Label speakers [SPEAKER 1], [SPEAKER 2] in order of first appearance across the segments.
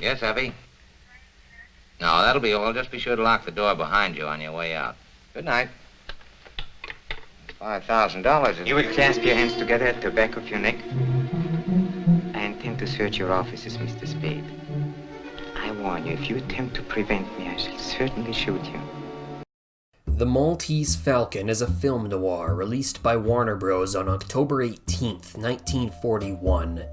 [SPEAKER 1] Yes, Effie? No, that'll be all. Just be sure to lock the door behind you on your way out. Good night. $5,000
[SPEAKER 2] You will clasp your hands together at the back of your neck. I intend to search your offices, Mr. Spade. I warn you, if you attempt to prevent me, I shall certainly shoot you.
[SPEAKER 3] The Maltese Falcon is a film noir released by Warner Bros. On October 18th, 1941.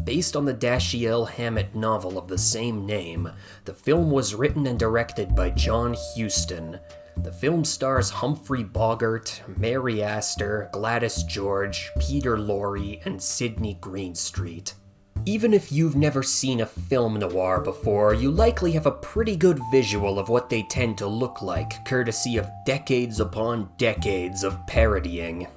[SPEAKER 3] Based on the Dashiell Hammett novel of the same name, the film was written and directed by John Huston. The film stars Humphrey Bogart, Mary Astor, Gladys George, Peter Lorre, and Sidney Greenstreet. Even if you've never seen a film noir before, you likely have a pretty good visual of what they tend to look like, courtesy of decades upon decades of parodying.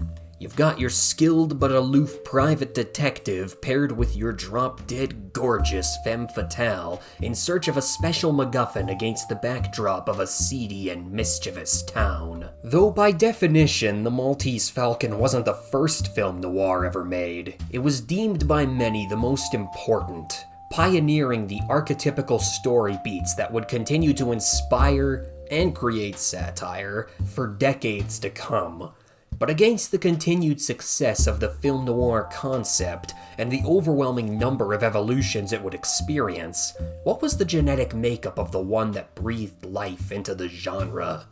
[SPEAKER 3] You've got your skilled but aloof private detective paired with your drop-dead gorgeous femme fatale in search of a special MacGuffin against the backdrop of a seedy and mischievous town. Though by definition, The Maltese Falcon wasn't the first film noir ever made, it was deemed by many the most important, pioneering the archetypical story beats that would continue to inspire and create satire for decades to come. But against the continued success of the film noir concept and the overwhelming number of evolutions it would experience, what was the genetic makeup of the one that breathed life into the genre?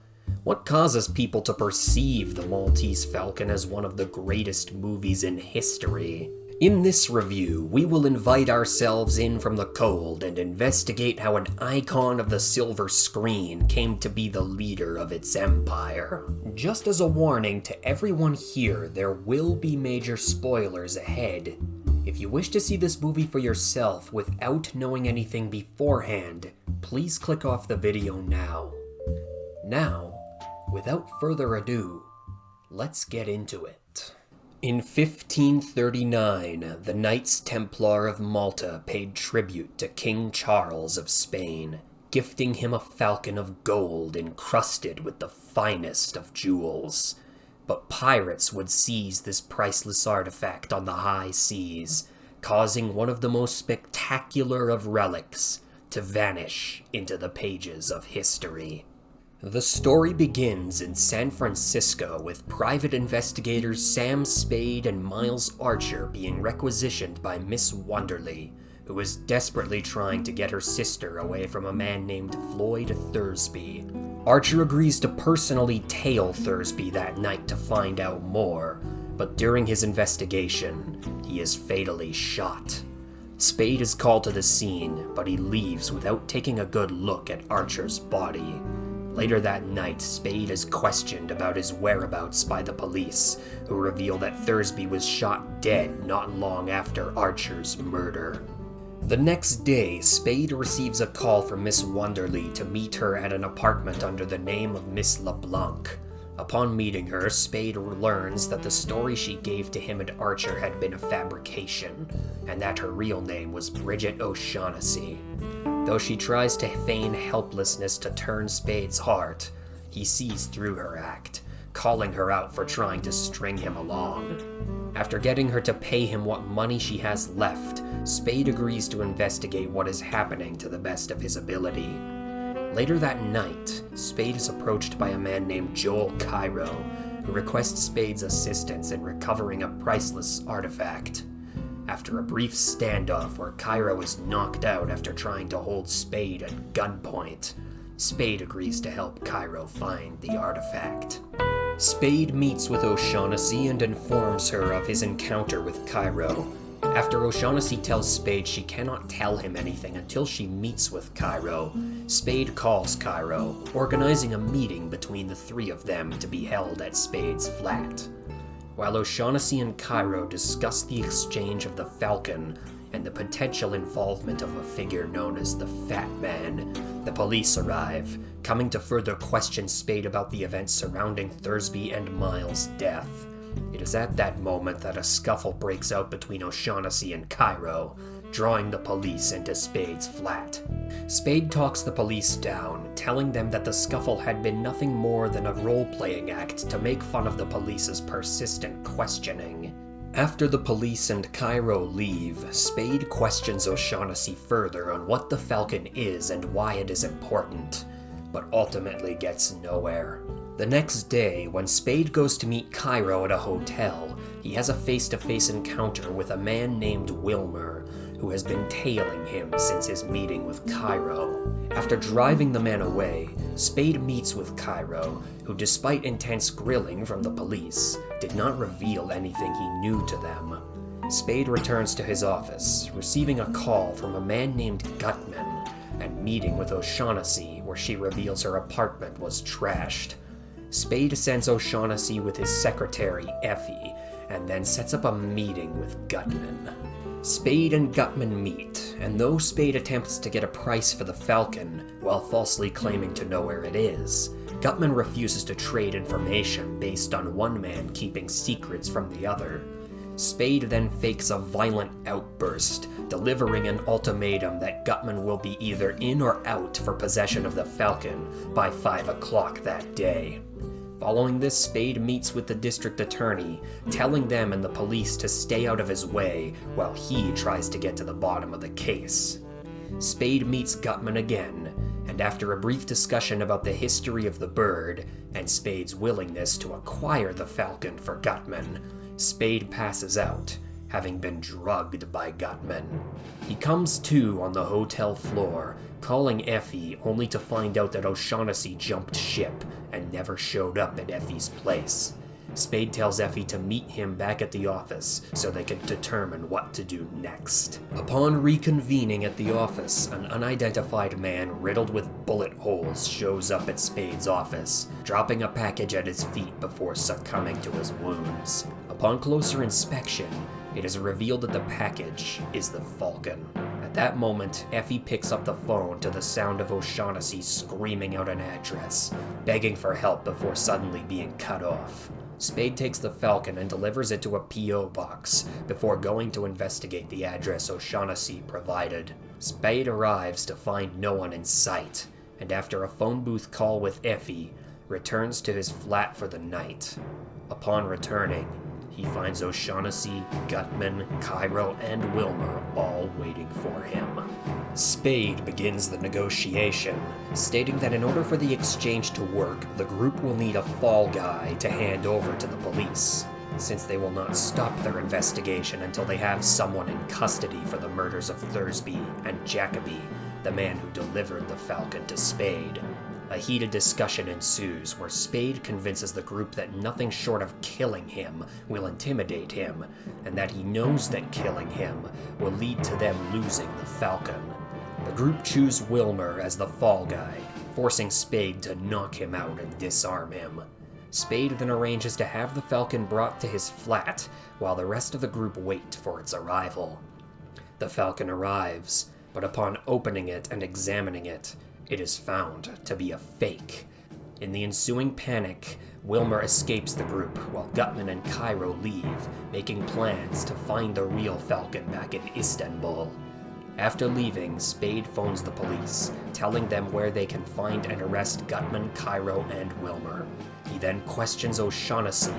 [SPEAKER 3] What causes people to perceive The Maltese Falcon as one of the greatest movies in history? In this review, we will invite ourselves in from the cold and investigate how an icon of the silver screen came to be the leader of its empire. Just as a warning to everyone here, there will be major spoilers ahead. If you wish to see this movie for yourself without knowing anything beforehand, please click off the video now. Now, without further ado, let's get into it. In 1539, the Knights Templar of Malta paid tribute to King Charles of Spain, gifting him a falcon of gold encrusted with the finest of jewels. But pirates would seize this priceless artifact on the high seas, causing one of the most spectacular of relics to vanish into the pages of history. The story begins in San Francisco with private investigators Sam Spade and Miles Archer being requisitioned by Miss Wonderly, who is desperately trying to get her sister away from a man named Floyd Thursby. Archer agrees to personally tail Thursby that night to find out more, but during his investigation, he is fatally shot. Spade is called to the scene, but he leaves without taking a good look at Archer's body. Later that night, Spade is questioned about his whereabouts by the police, who reveal that Thursby was shot dead not long after Archer's murder. The next day, Spade receives a call from Miss Wonderly to meet her at an apartment under the name of Miss LeBlanc. Upon meeting her, Spade learns that the story she gave to him and Archer had been a fabrication, and that her real name was Bridget O'Shaughnessy. Though she tries to feign helplessness to turn Spade's heart, he sees through her act, calling her out for trying to string him along. After getting her to pay him what money she has left, Spade agrees to investigate what is happening to the best of his ability. Later that night, Spade is approached by a man named Joel Cairo, who requests Spade's assistance in recovering a priceless artifact. After a brief standoff where Cairo is knocked out after trying to hold Spade at gunpoint, Spade agrees to help Cairo find the artifact. Spade meets with O'Shaughnessy and informs her of his encounter with Cairo. After O'Shaughnessy tells Spade she cannot tell him anything until she meets with Cairo, Spade calls Cairo, organizing a meeting between the three of them to be held at Spade's flat. While O'Shaughnessy and Cairo discuss the exchange of the Falcon and the potential involvement of a figure known as the Fat Man, the police arrive, coming to further question Spade about the events surrounding Thursby and Miles' death. It is at that moment that a scuffle breaks out between O'Shaughnessy and Cairo, drawing the police into Spade's flat. Spade talks the police down, telling them that the scuffle had been nothing more than a role-playing act to make fun of the police's persistent questioning. After the police and Cairo leave, Spade questions O'Shaughnessy further on what the Falcon is and why it is important, but ultimately gets nowhere. The next day, when Spade goes to meet Cairo at a hotel, he has a face-to-face encounter with a man named Wilmer, who has been tailing him since his meeting with Cairo. After driving the man away, Spade meets with Cairo, who despite intense grilling from the police, did not reveal anything he knew to them. Spade returns to his office, receiving a call from a man named Gutman, and meeting with O'Shaughnessy, where she reveals her apartment was trashed. Spade sends O'Shaughnessy with his secretary, Effie, and then sets up a meeting with Gutman. Spade and Gutman meet, and though Spade attempts to get a price for the Falcon, while falsely claiming to know where it is, Gutman refuses to trade information based on one man keeping secrets from the other. Spade then fakes a violent outburst, delivering an ultimatum that Gutman will be either in or out for possession of the Falcon by 5 o'clock that day. Following this, Spade meets with the district attorney, telling them and the police to stay out of his way while he tries to get to the bottom of the case. Spade meets Gutman again, and after a brief discussion about the history of the bird and Spade's willingness to acquire the Falcon for Gutman, Spade passes out, having been drugged by Gutman. He comes to on the hotel floor, calling Effie only to find out that O'Shaughnessy jumped ship and never showed up at Effie's place. Spade tells Effie to meet him back at the office so they can determine what to do next. Upon reconvening at the office, an unidentified man riddled with bullet holes shows up at Spade's office, dropping a package at his feet before succumbing to his wounds. Upon closer inspection, it is revealed that the package is the Falcon. At that moment, Effie picks up the phone to the sound of O'Shaughnessy screaming out an address, begging for help before suddenly being cut off. Spade takes the Falcon and delivers it to a P.O. box before going to investigate the address O'Shaughnessy provided. Spade arrives to find no one in sight, and after a phone booth call with Effie, returns to his flat for the night. Upon returning, he finds O'Shaughnessy, Gutman, Cairo, and Wilmer all waiting for him. Spade begins the negotiation, stating that in order for the exchange to work, the group will need a fall guy to hand over to the police, since they will not stop their investigation until they have someone in custody for the murders of Thursby and Jacoby, the man who delivered the Falcon to Spade. A heated discussion ensues where Spade convinces the group that nothing short of killing him will intimidate him, and that he knows that killing him will lead to them losing the Falcon. The group choose Wilmer as the fall guy, forcing Spade to knock him out and disarm him. Spade then arranges to have the Falcon brought to his flat, while the rest of the group wait for its arrival. The Falcon arrives, but upon opening it and examining it, it is found to be a fake. In the ensuing panic, Wilmer escapes the group while Gutman and Cairo leave, making plans to find the real Falcon back in Istanbul. After leaving, Spade phones the police, telling them where they can find and arrest Gutman, Cairo, and Wilmer. He then questions O'Shaughnessy,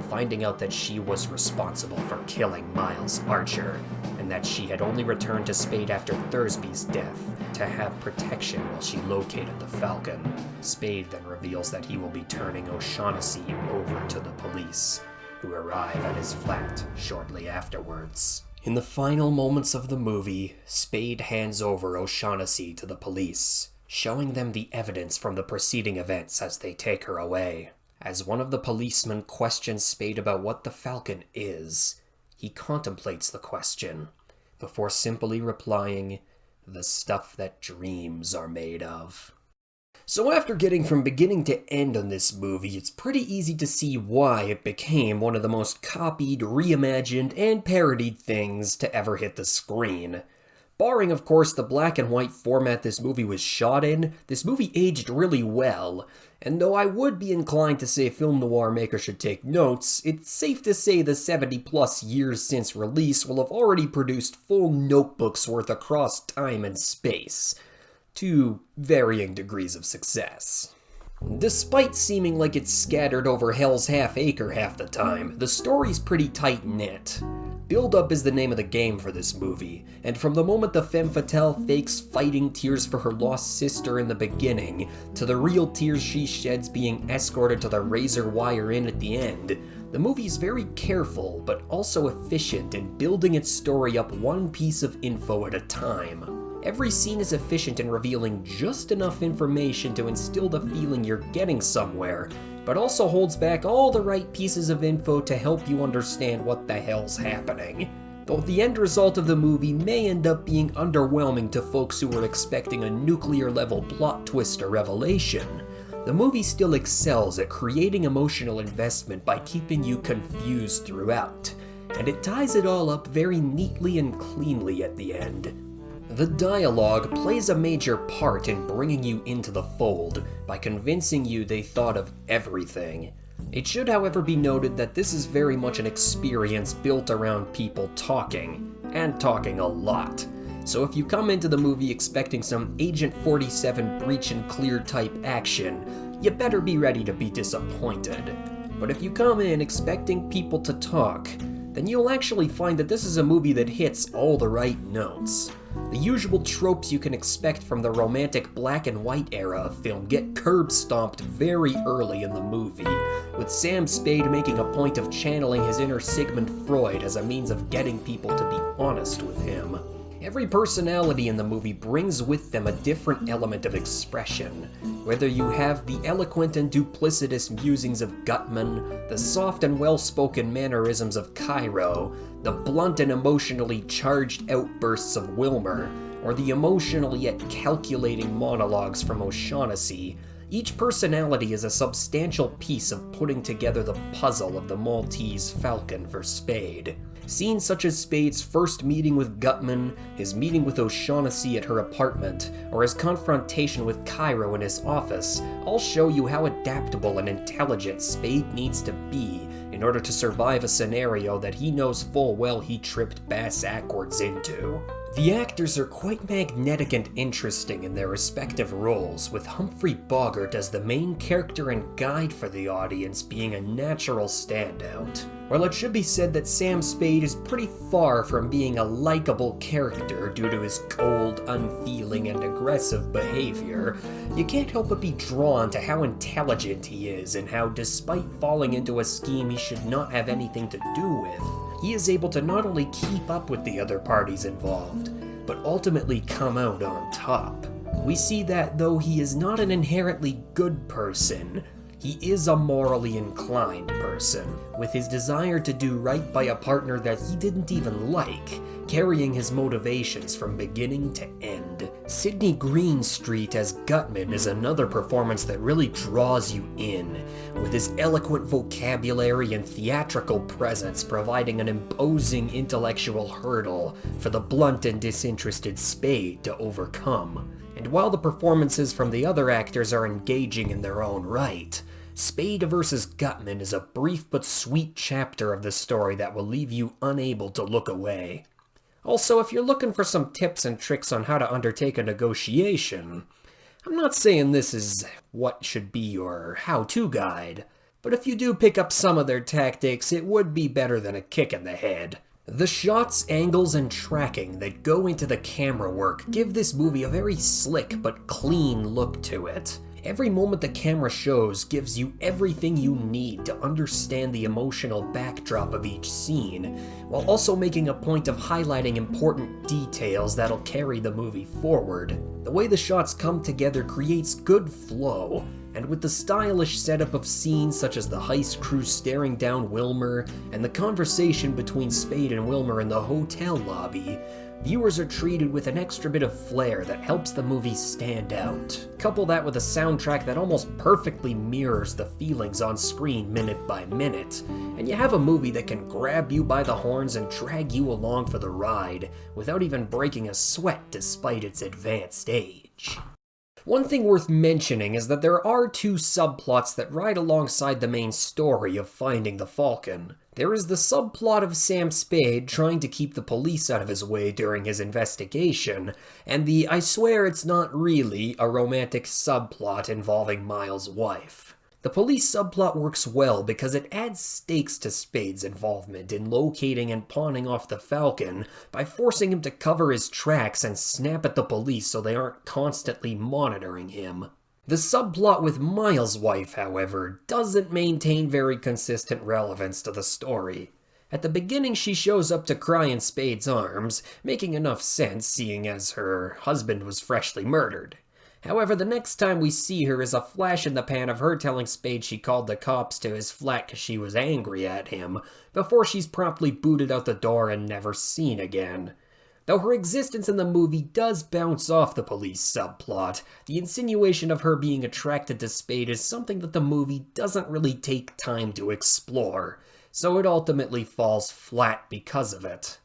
[SPEAKER 3] finding out that she was responsible for killing Miles Archer, and that she had only returned to Spade after Thursby's death to have protection while she located the Falcon. Spade then reveals that he will be turning O'Shaughnessy over to the police, who arrive at his flat shortly afterwards. In the final moments of the movie, Spade hands over O'Shaughnessy to the police, showing them the evidence from the preceding events as they take her away. As one of the policemen questions Spade about what the Falcon is, he contemplates the question, before simply replying, "The stuff that dreams are made of." So after getting from beginning to end on this movie, it's pretty easy to see why it became one of the most copied, reimagined, and parodied things to ever hit the screen. Barring, of course, the black and white format this movie was shot in, this movie aged really well, and though I would be inclined to say film noir makers should take notes, it's safe to say the 70-plus years since release will have already produced full notebooks worth across time and space, to varying degrees of success. Despite seeming like it's scattered over Hell's Half Acre half the time, the story's pretty tight-knit. Build-up is the name of the game for this movie, and from the moment the femme fatale fakes fighting tears for her lost sister in the beginning, to the real tears she sheds being escorted to the razor wire inn at the end, the movie's very careful, but also efficient in building its story up one piece of info at a time. Every scene is efficient in revealing just enough information to instill the feeling you're getting somewhere, but also holds back all the right pieces of info to help you understand what the hell's happening. Though the end result of the movie may end up being underwhelming to folks who were expecting a nuclear-level plot twist or revelation, the movie still excels at creating emotional investment by keeping you confused throughout, and it ties it all up very neatly and cleanly at the end. The dialogue plays a major part in bringing you into the fold by convincing you they thought of everything. It should, however, be noted that this is very much an experience built around people talking, and talking a lot. So if you come into the movie expecting some Agent 47 breach and clear type action, you better be ready to be disappointed. But if you come in expecting people to talk, then you'll actually find that this is a movie that hits all the right notes. The usual tropes you can expect from the romantic black and white era of film get curb-stomped very early in the movie, with Sam Spade making a point of channeling his inner Sigmund Freud as a means of getting people to be honest with him. Every personality in the movie brings with them a different element of expression, whether you have the eloquent and duplicitous musings of Gutman, the soft and well-spoken mannerisms of Cairo, the blunt and emotionally charged outbursts of Wilmer, or the emotional yet calculating monologues from O'Shaughnessy. Each personality is a substantial piece of putting together the puzzle of the Maltese Falcon for Spade. Scenes such as Spade's first meeting with Gutman, his meeting with O'Shaughnessy at her apartment, or his confrontation with Cairo in his office all show you how adaptable and intelligent Spade needs to be in order to survive a scenario that he knows full well he tripped Bass Ackwards into. The actors are quite magnetic and interesting in their respective roles, with Humphrey Bogart as the main character and guide for the audience being a natural standout. While it should be said that Sam Spade is pretty far from being a likable character due to his cold, unfeeling, and aggressive behavior, you can't help but be drawn to how intelligent he is and how, despite falling into a scheme he should not have anything to do with, he is able to not only keep up with the other parties involved, but ultimately come out on top. We see that though he is not an inherently good person, he is a morally inclined person, with his desire to do right by a partner that he didn't even like, carrying his motivations from beginning to end. Sidney Greenstreet as Gutman is another performance that really draws you in, with his eloquent vocabulary and theatrical presence providing an imposing intellectual hurdle for the blunt and disinterested Spade to overcome. And while the performances from the other actors are engaging in their own right, Spade vs. Gutman is a brief but sweet chapter of the story that will leave you unable to look away. Also, if you're looking for some tips and tricks on how to undertake a negotiation, I'm not saying this is what should be your how-to guide, but if you do pick up some of their tactics, it would be better than a kick in the head. The shots, angles, and tracking that go into the camera work give this movie a very slick but clean look to it. Every moment the camera shows gives you everything you need to understand the emotional backdrop of each scene, while also making a point of highlighting important details that'll carry the movie forward. The way the shots come together creates good flow, and with the stylish setup of scenes such as the heist crew staring down Wilmer and the conversation between Spade and Wilmer in the hotel lobby, viewers are treated with an extra bit of flair that helps the movie stand out. Couple that with a soundtrack that almost perfectly mirrors the feelings on screen minute by minute, and you have a movie that can grab you by the horns and drag you along for the ride without even breaking a sweat despite its advanced age. One thing worth mentioning is that there are two subplots that ride alongside the main story of finding the Falcon. There is the subplot of Sam Spade trying to keep the police out of his way during his investigation, and the I swear it's not really a romantic subplot involving Miles' wife. The police subplot works well because it adds stakes to Spade's involvement in locating and pawning off the Falcon by forcing him to cover his tracks and snap at the police so they aren't constantly monitoring him. The subplot with Miles' wife, however, doesn't maintain very consistent relevance to the story. At the beginning, she shows up to cry in Spade's arms, making enough sense seeing as her husband was freshly murdered. However, the next time we see her is a flash in the pan of her telling Spade she called the cops to his flat because she was angry at him, before she's promptly booted out the door and never seen again. Though her existence in the movie does bounce off the police subplot, the insinuation of her being attracted to Spade is something that the movie doesn't really take time to explore, so it ultimately falls flat because of it.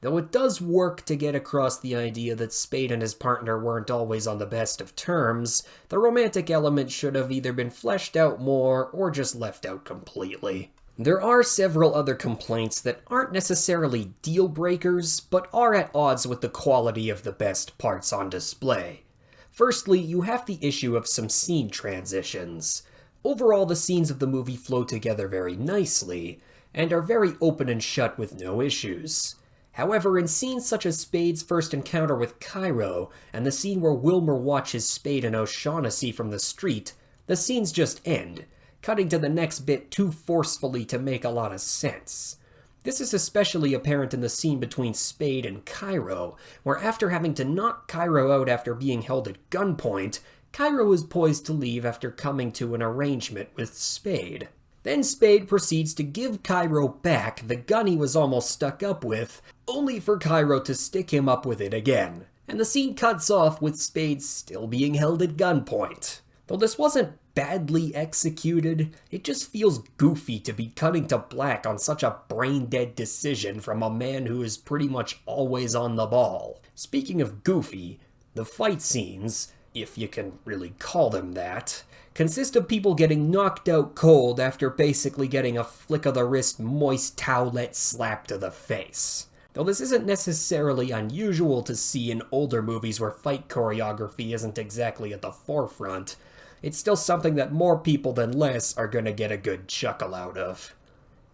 [SPEAKER 3] Though it does work to get across the idea that Spade and his partner weren't always on the best of terms, the romantic element should have either been fleshed out more or just left out completely. There are several other complaints that aren't necessarily deal breakers, but are at odds with the quality of the best parts on display. Firstly, you have the issue of some scene transitions. Overall, the scenes of the movie flow together very nicely, and are very open and shut with no issues. However, in scenes such as Spade's first encounter with Cairo, and the scene where Wilmer watches Spade and O'Shaughnessy from the street, the scenes just end, cutting to the next bit too forcefully to make a lot of sense. This is especially apparent in the scene between Spade and Cairo, where after having to knock Cairo out after being held at gunpoint, Cairo is poised to leave after coming to an arrangement with Spade. Then Spade proceeds to give Cairo back the gun he was almost stuck up with, only for Cairo to stick him up with it again. And the scene cuts off with Spade still being held at gunpoint. Though this wasn't badly executed, it just feels goofy to be cutting to black on such a brain-dead decision from a man who is pretty much always on the ball. Speaking of goofy, the fight scenes, if you can really call them that, consist of people getting knocked out cold after basically getting a flick of the wrist moist towelette slap to the face. Though this isn't necessarily unusual to see in older movies where fight choreography isn't exactly at the forefront, it's still something that more people than less are gonna get a good chuckle out of.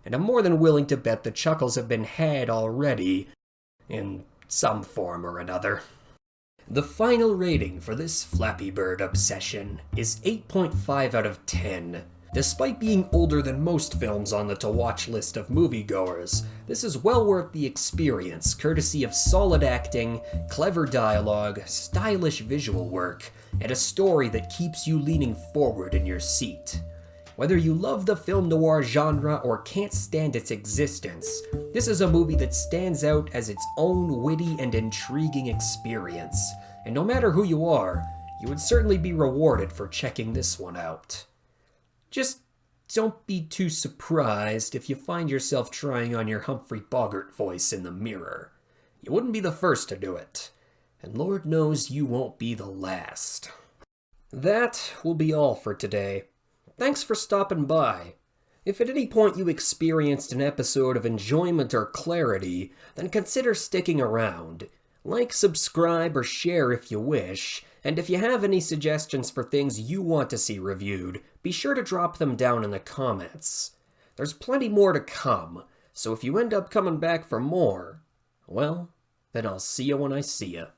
[SPEAKER 3] And I'm more than willing to bet the chuckles have been had already, in some form or another. The final rating for this Flappy Bird obsession is 8.5 out of 10. Despite being older than most films on the to-watch list of moviegoers, this is well worth the experience, courtesy of solid acting, clever dialogue, stylish visual work, and a story that keeps you leaning forward in your seat. Whether you love the film noir genre or can't stand its existence, this is a movie that stands out as its own witty and intriguing experience, and no matter who you are, you would certainly be rewarded for checking this one out. Just don't be too surprised if you find yourself trying on your Humphrey Bogart voice in the mirror. You wouldn't be the first to do it, and Lord knows you won't be the last. That will be all for today. Thanks for stopping by. If at any point you experienced an episode of enjoyment or clarity, then consider sticking around. Like, subscribe, or share if you wish, and if you have any suggestions for things you want to see reviewed, be sure to drop them down in the comments. There's plenty more to come, so if you end up coming back for more, well, then I'll see you when I see you.